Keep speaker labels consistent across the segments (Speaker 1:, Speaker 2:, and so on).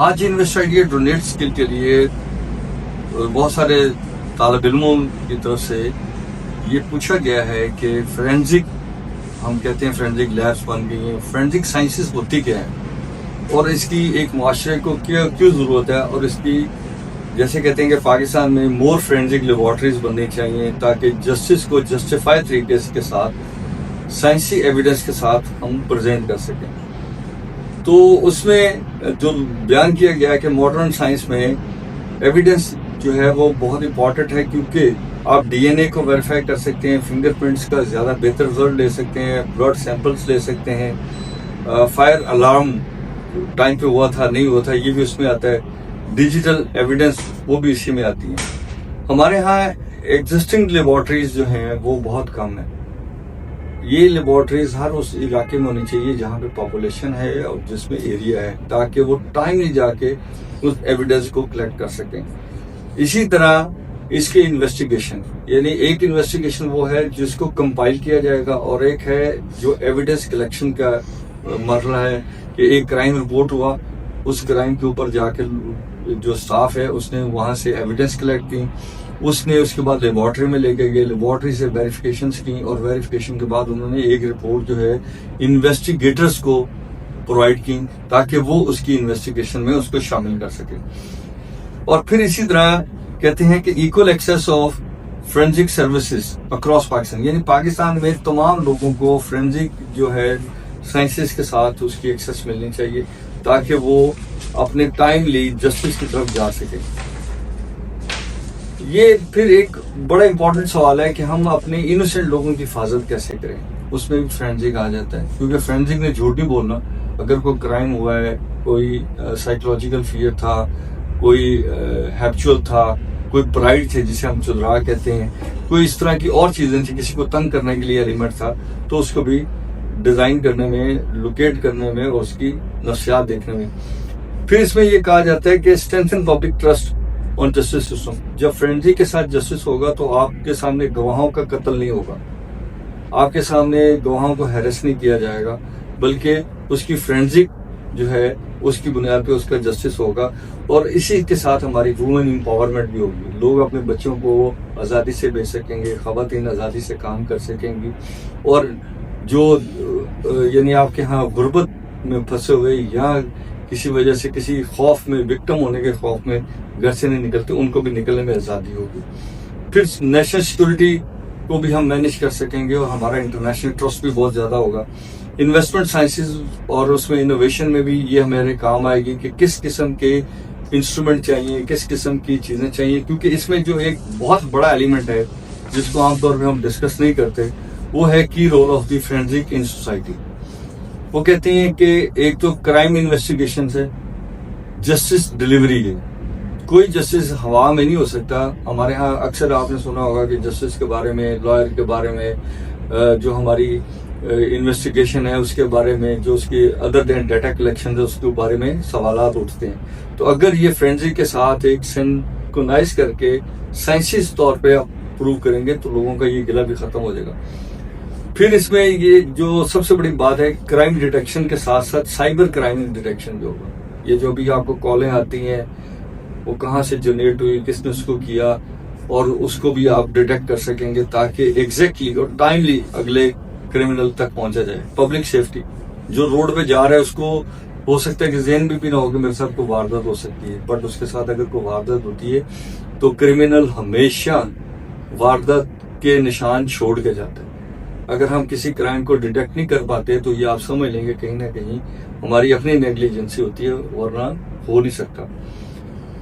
Speaker 1: आज invest idea donate skill के लिए बहुत सारे तालिब इल्मों की तरफ से ये पूछा गया है कि फोरेंसिक, हम कहते हैं फोरेंसिक लैब्स बन गई हैं, फोरेंसिक साइंसेस होती क्या है और इसकी एक माशरे को क्यों ज़रूरत है, और इसकी जैसे कहते हैं कि पाकिस्तान में मोर फोरेंसिक लेबॉर्ट्रीज बननी चाहिए ताकि जस्टिस को जस्टिफाई तरीके के साथ साइंसी एविडेंस के साथ हम प्रेजेंट कर सकें। तो उसमें जो बयान किया गया है कि मॉडर्न साइंस में एविडेंस जो है वो बहुत इंपॉर्टेंट है, क्योंकि आप डीएनए को वेरीफाई कर सकते हैं, फिंगरप्रिंट्स का ज़्यादा बेहतर रिजल्ट ले सकते हैं, ब्लड सैंपल्स ले सकते हैं, फायर अलार्म टाइम पे हुआ था नहीं हुआ था ये भी उसमें आता है, डिजिटल एविडेंस वो भी इसी में आती है। हमारे यहाँ एग्जिस्टिंग लेबॉर्ट्रीज जो हैं वो बहुत कम है। ये लेबॉर्ट्रीज हर उस इलाके में होनी चाहिए जहाँ पे पॉपुलेशन है और जिसमें एरिया है, ताकि वो टाइमली जाके उस एविडेंस को कलेक्ट कर सकें। इसी तरह इसके इन्वेस्टिगेशन, यानी एक इन्वेस्टिगेशन वो है जिसको कंपाइल किया जाएगा और एक है जो एविडेंस कलेक्शन का मरला है कि एक क्राइम रिपोर्ट हुआ, उस क्राइम के ऊपर जाके जो स्टाफ है उसने वहाँ से एविडेंस कलेक्ट की, उसने उसके बाद लेबॉर्ट्री में लेके गए, लेबॉर्ट्री से वेरिफिकेशन की और वेरिफिकेशन के बाद उन्होंने एक रिपोर्ट जो है इन्वेस्टिगेटर्स को प्रोवाइड की ताकि वो उसकी इन्वेस्टिगेशन में उसको शामिल कर सके। और फिर इसी तरह कहते हैं कि equal access of forensic services across Pakistan, यानी पाकिस्तान में तमाम लोगों को फोरेंसिक जो है साइंसेस के साथ उसकी एक्सेस मिलनी चाहिए ताकि वो अपने टाइमली जस्टिस की तरफ जा सके। ये फिर एक बड़ा इंपॉर्टेंट सवाल है कि हम अपने इनोसेंट लोगों की हिफाजत कैसे करें, उसमें भी फोरेंसिक आ जाता है, क्योंकि फोरेंसिक ने झूठ नहीं बोलना। अगर कोई क्राइम हुआ है, कोई साइकोलॉजिकल फियर था, कोई हैप्चुअल था, कोई प्राइड थे जिसे हम चुदरा कहते हैं, कोई इस तरह की और चीजें थी, किसी को तंग करने के लिए एलिमेंट था, तो उसको भी डिजाइन करने में, लोकेट करने में और उसकी नफ्सियात देखने में। फिर इसमें यह कहा जाता है कि strengthen public trust on justice system. जब फोरेंसिक के साथ जस्टिस होगा तो आपके सामने गवाहों का कत्ल नहीं होगा, आपके सामने गवाहों को हैरेस नहीं किया जाएगा, बल्कि उसकी फोरेंसिक जो है उसकी बुनियाद पे उसका जस्टिस होगा। और इसी के साथ हमारी वुमेन एम्पावरमेंट भी होगी, लोग अपने बच्चों को आज़ादी से भेज सकेंगे, ख़वातीन आज़ादी से काम कर सकेंगी, और जो यानी आपके यहाँ गुर्बत में फंसे हुए या किसी वजह से किसी खौफ में, विक्टिम होने के खौफ में घर से नहीं निकलते, उनको भी निकलने में आज़ादी होगी। फिर नेशनल सिक्योरिटी को भी हम मैनेज कर सकेंगे और हमारा इंटरनेशनल ट्रस्ट भी बहुत ज़्यादा होगा। इन्वेस्टमेंट साइंसेज और उसमें इनोवेशन में भी ये हमारे काम आएगी कि किस किस्म के इंस्ट्रूमेंट चाहिए, किस किस्म की चीज़ें चाहिए, क्योंकि इसमें जो एक बहुत बड़ा एलिमेंट है जिसको आमतौर पर हम डिस्कस नहीं करते, वो है की role of the forensic in society. वो कहते हैं कि एक तो क्राइम इन्वेस्टिगेशन है, जस्टिस डिलीवरी है। कोई जस्टिस हवा में नहीं हो सकता। हमारे यहाँ अक्सर आपने सुना होगा कि जस्टिस के बारे में, लॉयर के बारे में, जो हमारी इन्वेस्टिगेशन है उसके बारे में, जो उसकी अदर देन डाटा कलेक्शन है उसके बारे में सवालात उठते हैं। तो अगर ये फोरेंसिक के साथ एक सिंक्रोनाइज करके साइंसिस तौर पे आप प्रूव करेंगे तो लोगों का ये गिला भी खत्म हो जाएगा। फिर इसमें ये जो सबसे बड़ी बात है, क्राइम डिटेक्शन के साथ साथ साइबर क्राइम डिटेक्शन जो होगा, ये जो भी आपको कॉलें आती हैं वो कहाँ से जनरेट हुई, किसने उसको किया, और उसको भी आप डिटेक्ट कर सकेंगे ताकि एग्जैक्टली और टाइमली अगले क्रिमिनल तक पहुंचा जाए। पब्लिक सेफ्टी, जो रोड पे जा रहा है उसको हो सकता है कि ज़हन भी ना हो कि मेरे साथ कोई वारदात हो सकती है, बट उसके साथ अगर कोई वारदात होती है तो क्रिमिनल हमेशा वारदात के निशान छोड़ के जाता है। अगर हम किसी क्राइम को डिटेक्ट नहीं कर पाते तो ये आप समझ लेंगे कहीं ना कहीं हमारी अपनी नेग्लिजेंसी होती है, वरना हो नहीं सकता।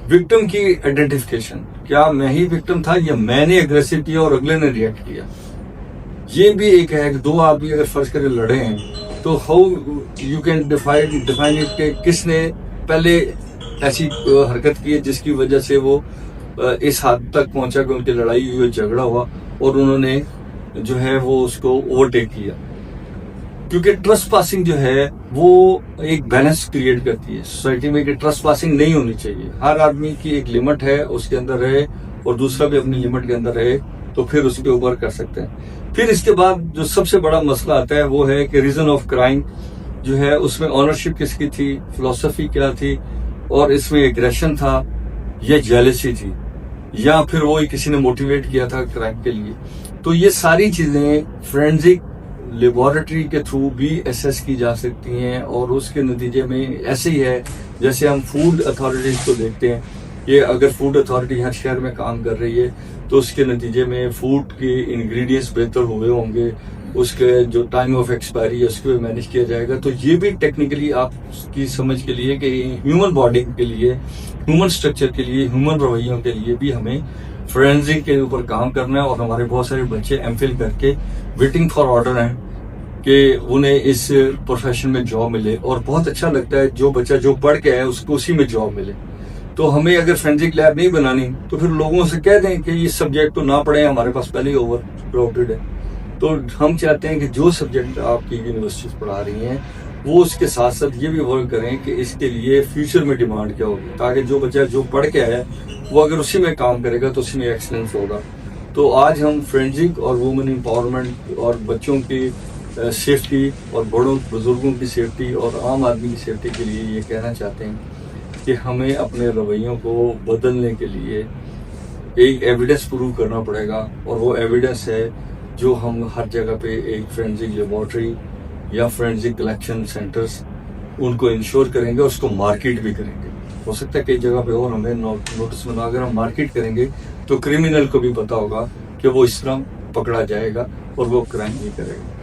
Speaker 1: विक्टिम की आइडेंटिफिकेशन, क्या मैं ही विक्टिम था या मैंने अग्रेसिव किया और अगले ने रिएक्ट किया, ये भी एक है कि दो आदमी अगर फर्ज करके लड़े हैं तो how you can define it कि किसने पहले ऐसी हरकत की है जिसकी वजह से वो इस हद तक पहुंचा कि उनकी लड़ाई हुई, झगड़ा हुआ और उन्होंने जो है वो उसको ओवरटेक किया। क्योंकि ट्रस्ट पासिंग जो है वो एक बैलेंस क्रिएट करती है सोसाइटी में कि ट्रस्ट पासिंग नहीं होनी चाहिए। हर आदमी की एक लिमिट है, उसके अंदर रहे, और दूसरा भी अपनी लिमिट के अंदर रहे, तो फिर उसके ऊपर कर सकते हैं। फिर इसके बाद जो सबसे बड़ा मसला आता है वो है कि रीजन ऑफ क्राइम जो है उसमें ऑनरशिप किसकी थी, फिलोसफी क्या थी, और इसमें एग्रेशन था या जेलसी थी या फिर वो किसी ने मोटिवेट किया था क्राइम के लिए। तो ये सारी चीजें फोरेंसिक लेबोरेटरी के थ्रू भी एसेस की जा सकती हैं और उसके नतीजे में ऐसे ही है जैसे हम फूड अथॉरिटीज को देखते हैं कि अगर फूड अथॉरिटी हर शहर में काम कर रही है तो उसके नतीजे में फूड के इंग्रेडिएंट्स बेहतर हुए होंगे, उसके जो टाइम ऑफ एक्सपायरी है उसको भी मैनेज किया जाएगा। तो ये भी टेक्निकली आपकी समझ के लिए कि ह्यूमन बॉडी के लिए, ह्यूमन स्ट्रक्चर के लिए, ह्यूमन रवैयों के लिए भी हमें फोरेंसिक के ऊपर काम करना है। और हमारे बहुत सारे बच्चे एमफिल करके वेटिंग फॉर ऑर्डर हैं कि उन्हें इस प्रोफेशन में जॉब मिले। और बहुत अच्छा लगता है जो बच्चा जो पढ़ के आया उसको उसी में जॉब मिले। तो हमें अगर फोरेंसिक लैब नहीं बनानी तो फिर लोगों से कह दें कि ये सब्जेक्ट तो ना पढ़े, हमारे पास पहले ही ओवर क्राउडेड है। तो हम चाहते हैं कि जो सब्जेक्ट आपकी यूनिवर्सिटीज पढ़ा रही हैं वो उसके साथ साथ ये भी वर्क करें कि इसके लिए फ्यूचर में डिमांड क्या होगी, ताकि जो बच्चा जो पढ़ के आया वो अगर उसी में काम करेगा तो उसी में एक्सलेंस होगा। तो आज हम फोरेंसिक और वुमेन एम्पावरमेंट और बच्चों की सेफ्टी और बड़ों बुजुर्गों की सेफ्टी और आम आदमी की सेफ्टी के लिए ये कहना चाहते हैं कि हमें अपने रवैयों को बदलने के लिए एक एविडेंस प्रूव करना पड़ेगा। और वो एविडेंस है जो हम हर जगह पे एक फोरेंसिक लेबोरेटरी या फोरेंसिक कलेक्शन सेंटर्स उनको इंश्योर करेंगे और उसको मार्केट भी करेंगे। हो सकता है कई जगह पे और हमें नोटिस बना, अगर हम मार्केट करेंगे तो क्रिमिनल को भी पता होगा कि वो इस तरह पकड़ा जाएगा और वो क्राइम नहीं करेगा।